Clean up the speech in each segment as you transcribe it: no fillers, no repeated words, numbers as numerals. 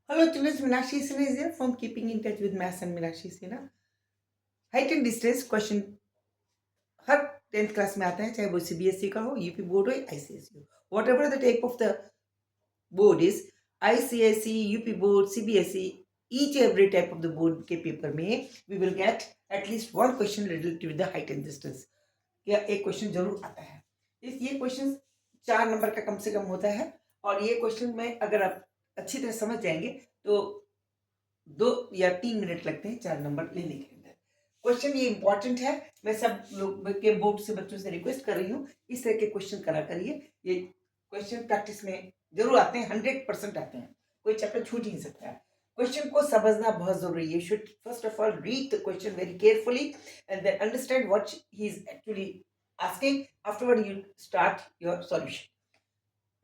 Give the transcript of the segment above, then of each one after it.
Hello students, Meenakshi Sinha is here from Keeping in Touch with Maths and Meenakshi Sinha. Height and distance question her 10th class में आता है, चाहे वो CBSE का हो, UP board हो या आईसीएसई हो. What ever the type of the board is, ICSE, UP board, CBSE, each every type of the board के पेपर में we will get at least one question related with the height and distance. या एक question जरूर आता है. ये question 4 number का कम से कम होता है और ये क्वेश्चन में अगर आप अच्छी तरह समझ जाएंगे तो 2 या 3 मिनट लगते हैं 4 नंबर लेने के अंदर. क्वेश्चन ये इंपॉर्टेंट है. मैं सब लोग के बोर्ड से बच्चों से रिक्वेस्ट कर रही हूँ, इस तरह के क्वेश्चन करा करिए. ये क्वेश्चन प्रैक्टिस में जरूर आते हैं, 100% आते हैं, कोई चैप्टर छूट ही नहीं सकता है. क्वेश्चन को समझना बहुत जरूरी है. You should first of all read the question very carefully and then understand what he is actually asking. Afterward you start your solution.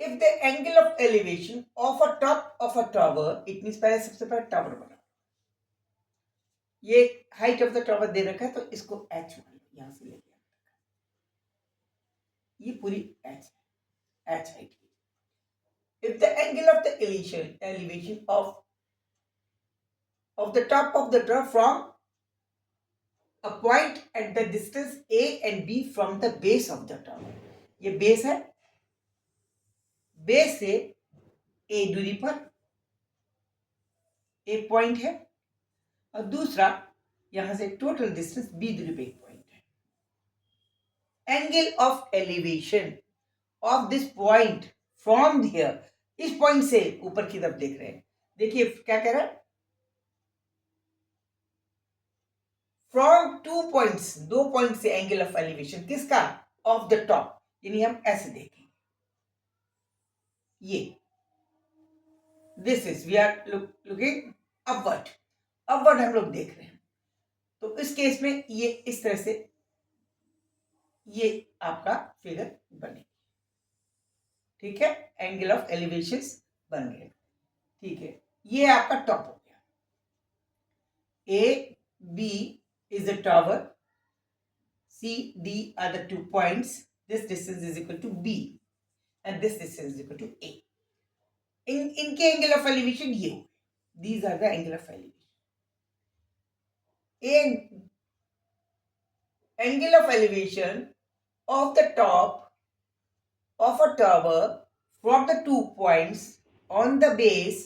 If the angle of elevation of a top of a tower, it means पहले सबसे पहले tower बना, ये height of the tower दे रखा है तो इसको h मान लो, यहां से लेके ये पूरी h height. If the angle of the elevation of the top of the tower from a point at the distance a and b from the base of the tower, ये बेस है, base से a दूरी पर एक point है और दूसरा यहां से टोटल डिस्टेंस b दूरी पे एक पॉइंट है. Angle of elevation of this point from here, इस पॉइंट से ऊपर की तरफ देख रहे हैं. देखिए क्या कह रहा है, फ्रॉम 2 पॉइंट्स, 2 पॉइंट से एंगल ऑफ एलिवेशन किसका, ऑफ द टॉप, यानी हम ऐसे देखेंगे. ये this is we are looking upward, upward हम लोग देख रहे हैं. तो इस केस में ये इस तरह से ये आपका फिगर बनेगी. ठीक है, एंगल ऑफ एलिवेशन बन गए. ठीक है, ये आपका टॉप हो गया. A B is a tower, C, D are the 2 points. This distance is equal to B and this distance is equal to A. इनके angle of elevation ये हो. These are the angle of elevation. Angle of elevation of the top of a tower from the 2 points on the base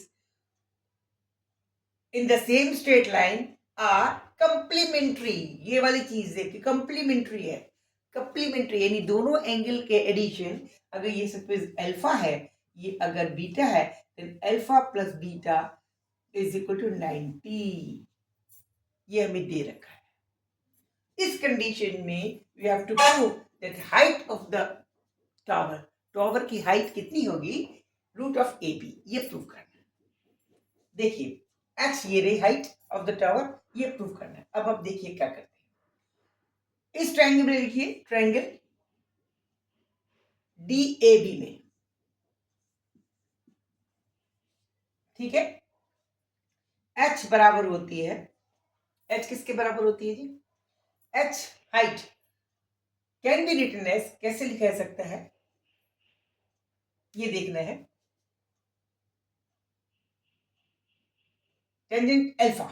in the same straight line are complementary. ये वाली चीज देखिए, complementary है. Complementary यानी दोनों angle के addition, अगर ये सपोज अल्फा है, ये अगर बीटा है, then alpha plus beta is equal to 90. ये हमें दे रखा है. इस कंडीशन में we have to prove that height of the tower, tower की हाइट कितनी होगी, रूट ऑफ ए बी, ये प्रूव करना है. देखिए h ये रही हाइट ऑफ द टावर, ये प्रूव करना है. अब आप देखिए क्या करते हैं. इस ट्रायंगल में लिखिए, ट्रायंगल DAB में, ठीक है, h बराबर होती है, h किसके बराबर होती है जी, h height can be written as, कैसे लिखा जा सकता है, ये देखना है, tangent alpha,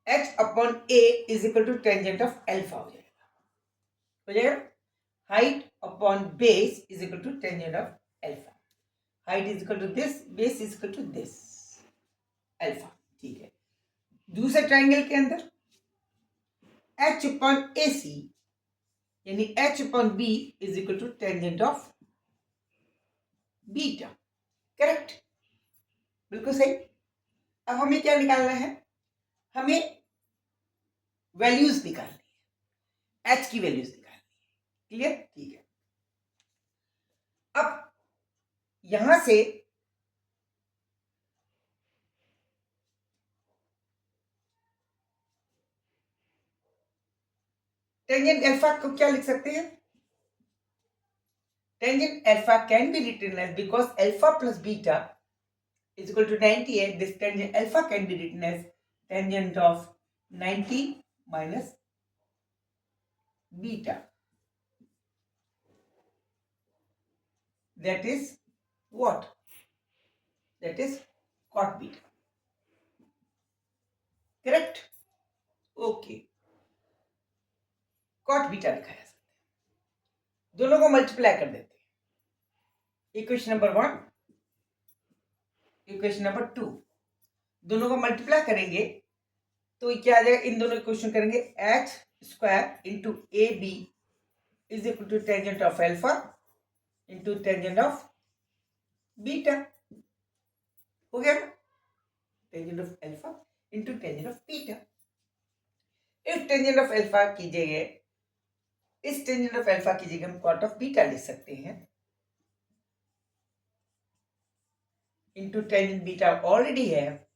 h upon a is equal to tangent of alpha हो जाएगा. हो जाएगा. Height upon base is equal to tangent of alpha. Height is equal to this, base is equal to this, alpha. ठीक है, दूसरे triangle के अंदर h upon AC यानी h upon B is equal to tangent of beta. Correct, बिल्कुल सही. अब हमें क्या निकालना है, हमें वैल्यूज निकालनी है, h की वैल्यूज निकालनी है. क्लियर, ठीक है. अब यहां से टेंजेंट अल्फा को क्या लिख सकते हैं, tangent alpha can be written as, because alpha plus beta is equal to 90 and this tangent alpha can be written as tangent of 90 minus beta. That is what? That is cot beta. Correct? Okay, cot beta लिखा जा सकता है। दोनों को multiply कर देते हैं। Equation number 1, equation number 2, दोनों को मल्टीप्लाई करेंगे तो क्या आ जाएगा? इन दोनों इक्वेशन करेंगे, H square into A B is equal to tangent of alpha into tangent of beta. हो गया ना? Tangent of alpha into tangent of beta. इस टेंजेंट ऑफ एल्फा की जगह, इस टेंजेंट ऑफ एल्फा की जगह हम कॉट ऑफ बीटा लिख सकते हैं इंटू टेंजेंट बीटा ऑलरेडी है,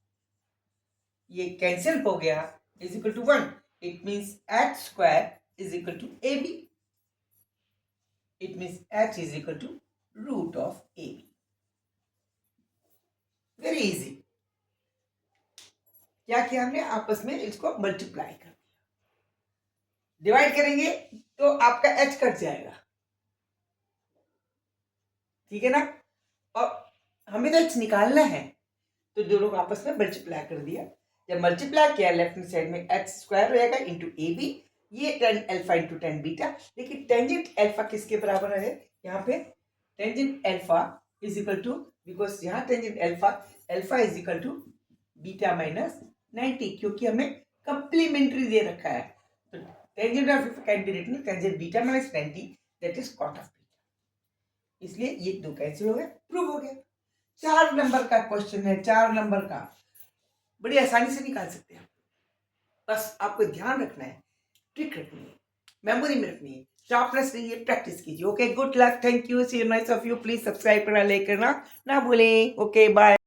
ये कैंसिल हो गया, is equal to 1। It means H square is equal to A B. It means H is equal to root of A B. Very easy. क्या किया हमने? आपस में इसको मल्टीप्लाई कर दिया। डिवाइड करेंगे तो आपका एच कट जाएगा, ठीक है ना? और हमें तो एच निकालना है, तो दोनों को आपस में मल्टीप्लाई कर दिया। जब मल्टीप्लाई किया लेफ्ट हैंड साइड में एच स्क्वायर हो जाएगा इंटू ए बी, ये tan alpha into tan beta. लेकिन टेंजेंट एल्फा किसके बराबर है? यहाँ पे tangent alpha is equal to, because यहाँ tangent alpha, alpha is equal to beta minus 90, क्योंकि हमें कंप्लीमेंट्री दे रखा है। तो tangent of alpha can be written tangent beta minus 90, that is cot of beta. इसलिए ये दो कैंसिल हो गए, प्रूव हो गया। 4 नंबर का क्वेश्चन है, 4 नंबर का, बड़ी आसानी से निकाल सकते हैं। बस आपको ध्यान रखना है, ट्रिक रखनी है, मेमोरी में रखनी है, शार्पनेस नहीं है, प्रैक्टिस कीजिए। Okay, good luck, thank you, see you, nice of you. Please subscribe करना, लाइक करना ना भूलें। Okay, bye.